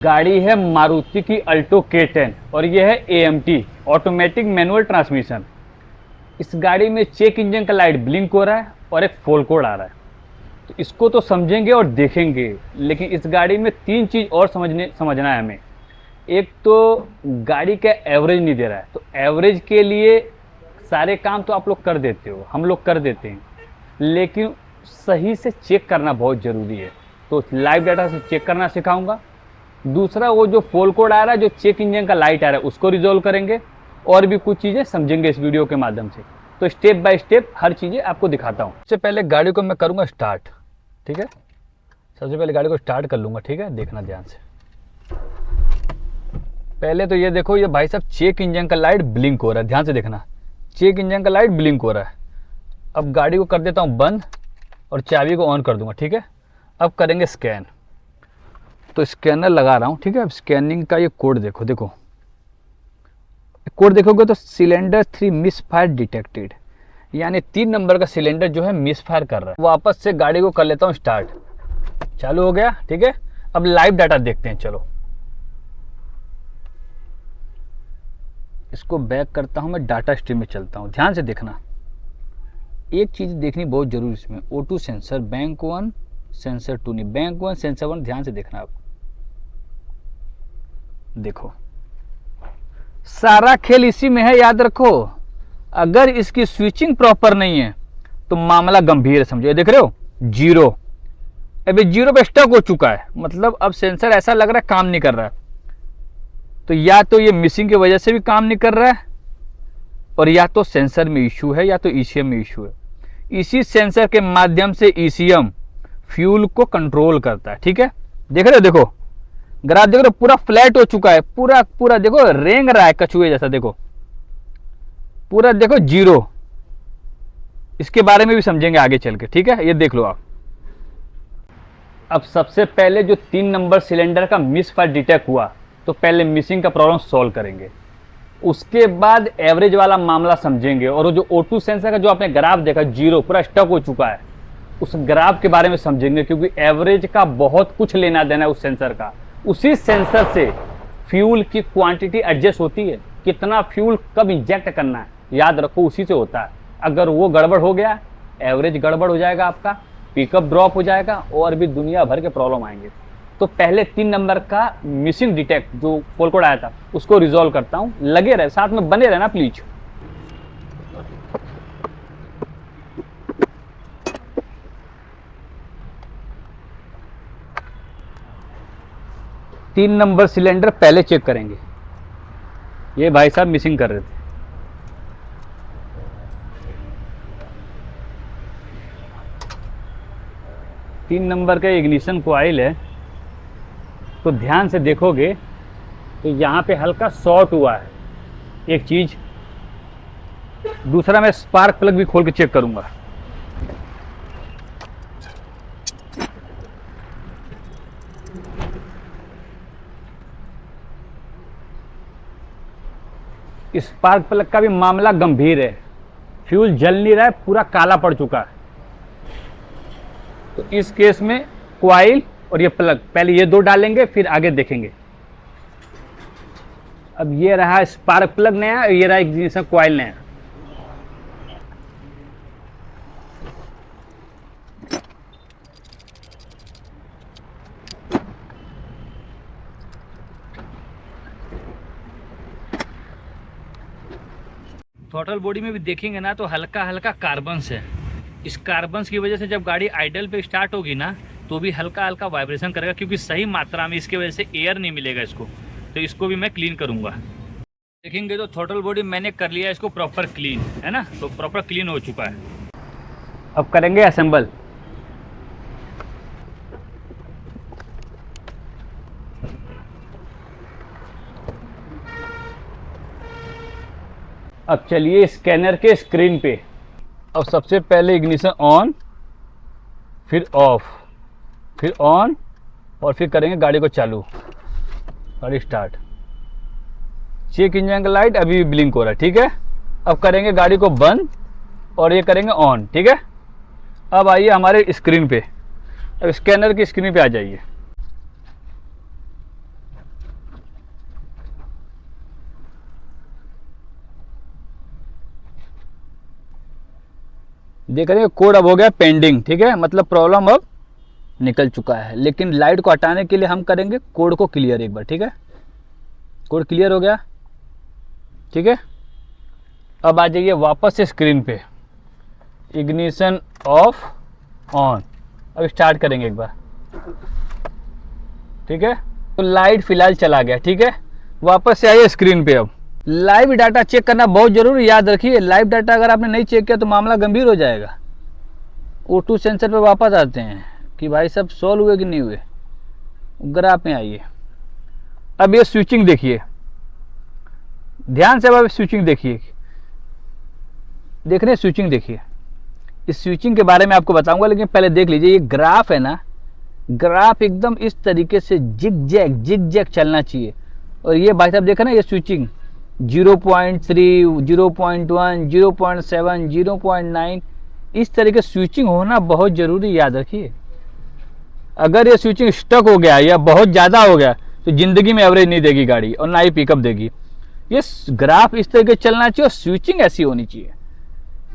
गाड़ी है मारुति की अल्टो K10 और यह है AMT ऑटोमेटिक मैनुअल ट्रांसमिशन। इस गाड़ी में चेक इंजन का लाइट ब्लिंक हो रहा है और एक फॉल कोड आ रहा है। तो इसको तो समझेंगे और देखेंगे, लेकिन इस गाड़ी में तीन चीज़ और समझना है हमें। एक तो गाड़ी का एवरेज नहीं दे रहा है, तो एवरेज के लिए सारे काम तो आप लोग कर देते हो, हम लोग कर देते हैं, लेकिन सही से चेक करना बहुत ज़रूरी है। तो लाइव डाटा से चेक करना सिखाऊंगा। दूसरा, वो जो फॉल कोड आ रहा है, जो चेक इंजन का लाइट आ रहा है, उसको रिजॉल्व करेंगे और भी कुछ चीज़ें समझेंगे इस वीडियो के माध्यम से। तो स्टेप बाय स्टेप हर चीज़ें आपको दिखाता हूँ। सबसे पहले गाड़ी को मैं करूँगा स्टार्ट, ठीक है। सबसे पहले गाड़ी को स्टार्ट कर लूँगा, ठीक है, देखना ध्यान से। पहले तो ये देखो, ये भाई साहब चेक इंजन का लाइट ब्लिंक हो रहा है, ध्यान से देखना, चेक इंजन का लाइट ब्लिंक हो रहा है। अब गाड़ी को कर देता हूँ बंद और चाबी को ऑन कर दूँगा, ठीक है। अब करेंगे स्कैन। तो स्कैनर लगा रहा हूँ, ठीक है। अब स्कैनिंग का ये कोड देखो, कोड देखोगे तो सिलेंडर 3 मिस फायर डिटेक्टेड, यानी 3 नंबर का सिलेंडर जो है मिस फायर कर रहा है। वापस से गाड़ी को कर लेता हूँ स्टार्ट, चालू हो गया, ठीक है। अब लाइव डाटा देखते हैं, चलो इसको बैक करता हूँ, मैं डाटा स्ट्रीम में चलता हूँ। ध्यान से देखना, एक चीज़ देखनी बहुत जरूरी इसमें, O2 सेंसर, बैंक 1 सेंसर 2 नहीं, बैंक 1 सेंसर 1, ध्यान से देखना। आप देखो सारा खेल इसी में है, याद रखो। अगर इसकी स्विचिंग प्रॉपर नहीं है तो मामला गंभीर है, समझो। ये देख रहे हो जीरो, अभी जीरो पे स्टक हो चुका है, मतलब अब सेंसर ऐसा लग रहा है काम नहीं कर रहा है। तो या तो ये मिसिंग की वजह से भी काम नहीं कर रहा है, और या तो सेंसर में इशू है, या तो ECM में इशू है। इसी सेंसर के माध्यम से ECM फ्यूल को कंट्रोल करता है, ठीक है। देख रहे हो, देखो ग्राफ देख रहे हो, पूरा फ्लैट हो चुका है, पूरा देखो रेंग रहा है कछुए जैसा, देखो पूरा, देखो जीरो। इसके बारे में भी समझेंगे आगे चल के, ठीक है। ये देख लो आप। अब सबसे पहले जो 3 नंबर सिलेंडर का मिस फायर डिटेक्ट हुआ, तो पहले मिसिंग का प्रॉब्लम सॉल्व करेंगे, उसके बाद एवरेज वाला मामला समझेंगे। और वो जो O2 सेंसर का जो आपने ग्राफ देखा, जीरो पूरा स्टक हो चुका है, उस ग्राफ के बारे में समझेंगे, क्योंकि एवरेज का बहुत कुछ लेना देना है उस सेंसर का। उसी सेंसर से फ्यूल की क्वांटिटी एडजस्ट होती है, कितना फ्यूल कब इंजेक्ट करना है, याद रखो उसी से होता है। अगर वो गड़बड़ हो गया, एवरेज गड़बड़ हो जाएगा, आपका पिकअप ड्रॉप हो जाएगा, और भी दुनिया भर के प्रॉब्लम आएंगे। तो पहले 3 नंबर का मिसिंग डिटेक्ट जो फॉल कोड आया था, उसको रिजॉल्व करता हूँ। लगे रहे, साथ में बने रहना प्लीज। तीन नंबर सिलेंडर पहले चेक करेंगे। ये भाई साहब मिसिंग कर रहे थे। तीन नंबर का इग्निशन कॉइल है, तो ध्यान से देखोगे तो यहाँ पे हल्का शॉर्ट हुआ है एक चीज। दूसरा, मैं स्पार्क प्लग भी खोल के चेक करूंगा। स्पार्क प्लग का भी मामला गंभीर है, फ्यूल जल नहीं रहा है, पूरा काला पड़ चुका है। तो इस केस में कॉइल और ये प्लग, पहले ये 2 डालेंगे, फिर आगे देखेंगे। अब ये रहा स्पार्क प्लग नया, ये रहा इग्निशन कॉइल नया। थ्रॉटल बॉडी में भी देखेंगे ना, तो हल्का हल्का कार्बन्स है। इस कार्बन्स की वजह से जब गाड़ी आइडल पे स्टार्ट होगी ना, तो भी हल्का हल्का वाइब्रेशन करेगा, क्योंकि सही मात्रा में इसकी वजह से एयर नहीं मिलेगा इसको। तो इसको भी मैं क्लीन करूंगा। देखेंगे तो थ्रॉटल बॉडी मैंने कर लिया इसको प्रॉपर क्लीन, है ना, तो प्रॉपर क्लीन हो चुका है। अब करेंगे असेंबल। अब चलिए स्कैनर के स्क्रीन पे। अब सबसे पहले इग्निशन ऑन, फिर ऑफ, फिर ऑन, और फिर करेंगे गाड़ी को चालू, गाड़ी स्टार्ट। चेक इंजन का लाइट अभी भी ब्लिंक हो रहा है, ठीक है। अब करेंगे गाड़ी को बंद और ये करेंगे ऑन, ठीक है। अब आइए हमारे स्क्रीन पे, अब स्कैनर की स्क्रीन पे आ जाइए। देख रहे हैं कोड अब हो गया पेंडिंग, ठीक है, मतलब प्रॉब्लम अब निकल चुका है। लेकिन लाइट को हटाने के लिए हम करेंगे कोड को क्लियर एक बार, ठीक है। कोड क्लियर हो गया, ठीक है। अब आ जाइए वापस से स्क्रीन पे, इग्निशन ऑफ ऑन, अब स्टार्ट करेंगे एक बार, ठीक है। तो लाइट फिलहाल चला गया, ठीक है। वापस से आइए स्क्रीन पे। अब लाइव डाटा चेक करना बहुत जरूरी, याद रखिए लाइव डाटा अगर आपने नहीं चेक किया तो मामला गंभीर हो जाएगा। O2 सेंसर पे वापस आते हैं कि भाई सब सॉल्व हुए कि नहीं हुए। ग्राफ में आइए, अब ये स्विचिंग देखिए, ध्यान से अब स्विचिंग देखिए, देख रहे हैं स्विचिंग देखिए। इस स्विचिंग के बारे में आपको बताऊंगा, लेकिन पहले देख लीजिए ये ग्राफ है ना, ग्राफ एकदम इस तरीके से जिग जैग चलना चाहिए। और ये भाई साहब देखा ना ये स्विचिंग 0.3, 0.1, 0.7, 0.9, इस तरीके स्विचिंग होना बहुत जरूरी, याद रखिए। अगर ये स्विचिंग स्टक हो गया या बहुत ज़्यादा हो गया तो ज़िंदगी में एवरेज नहीं देगी गाड़ी और ना ही पिकअप देगी। ये ग्राफ इस तरीके चलना चाहिए और स्विचिंग ऐसी होनी चाहिए।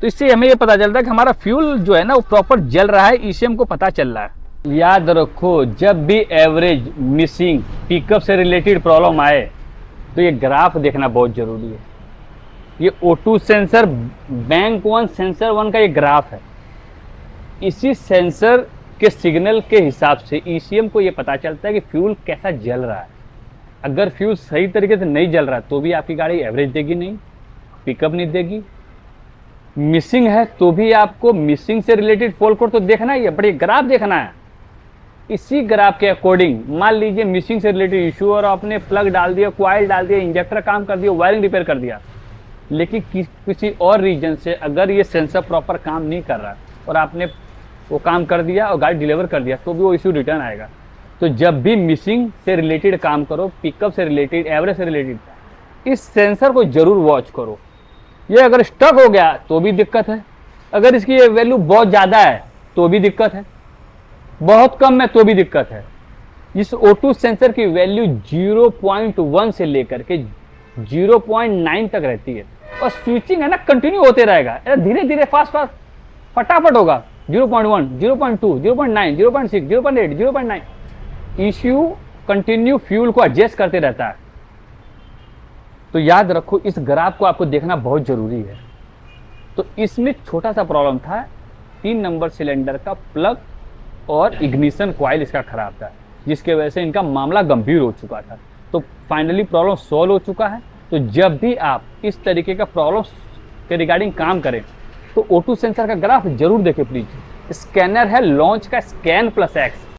तो इससे हमें ये पता चलता है कि हमारा फ्यूल जो है ना वो प्रॉपर जल रहा है, ईसीएम को पता चल रहा है। याद रखो जब भी एवरेज, मिसिंग, पिकअप से रिलेटेड प्रॉब्लम आए तो ये ग्राफ देखना बहुत ज़रूरी है। ये O2 सेंसर बैंक 1 सेंसर 1 का ये ग्राफ है। इसी सेंसर के सिग्नल के हिसाब से ईसीएम को ये पता चलता है कि फ्यूल कैसा जल रहा है। अगर फ्यूल सही तरीके से नहीं जल रहा तो भी आपकी गाड़ी एवरेज देगी नहीं, पिकअप नहीं देगी। मिसिंग है तो भी आपको मिसिंग से रिलेटेड फॉल्ट कोड तो देखना ही है, बट ये ग्राफ देखना है। इसी ग्राफ के अकॉर्डिंग मान लीजिए मिसिंग से रिलेटेड इशू और आपने प्लग डाल दिया, कॉइल डाल दिया, इंजेक्टर काम कर दिया, वायरिंग रिपेयर कर दिया, लेकिन किसी और रीजन से अगर ये सेंसर प्रॉपर काम नहीं कर रहा और आपने वो काम कर दिया और गाड़ी डिलीवर कर दिया तो भी वो इशू रिटर्न आएगा। तो जब भी मिसिंग से रिलेटेड काम करो, पिकअप से रिलेटेड, एवरेज से रिलेटेड, इस सेंसर को जरूर वॉच करो। ये अगर स्टक हो गया तो भी दिक्कत है, अगर इसकी ये वैल्यू बहुत ज़्यादा है तो भी दिक्कत है, बहुत कम है तो भी दिक्कत है। इस O2 सेंसर की वैल्यू 0.1 से लेकर के 0.9 तक रहती है और स्विचिंग है ना कंटिन्यू होते रहेगा, धीरे धीरे फास्ट फटाफट होगा। 0.1, 0.2, 0.9, 0.6, 0.8, 0.9, इश्यू कंटिन्यू फ्यूल को एडजस्ट करते रहता है। तो याद रखो इस ग्राफ को आपको देखना बहुत जरूरी है। तो इसमें छोटा सा प्रॉब्लम था, 3 नंबर सिलेंडर का प्लग और इग्निशन कॉइल इसका खराब था, जिसके वजह से इनका मामला गंभीर हो चुका था। तो फाइनली प्रॉब्लम सॉल्व हो चुका है। तो जब भी आप इस तरीके का प्रॉब्लम के रिगार्डिंग काम करें तो O2 सेंसर का ग्राफ जरूर देखें प्लीज। स्कैनर है लॉन्च का, स्कैन प्लस एक्स।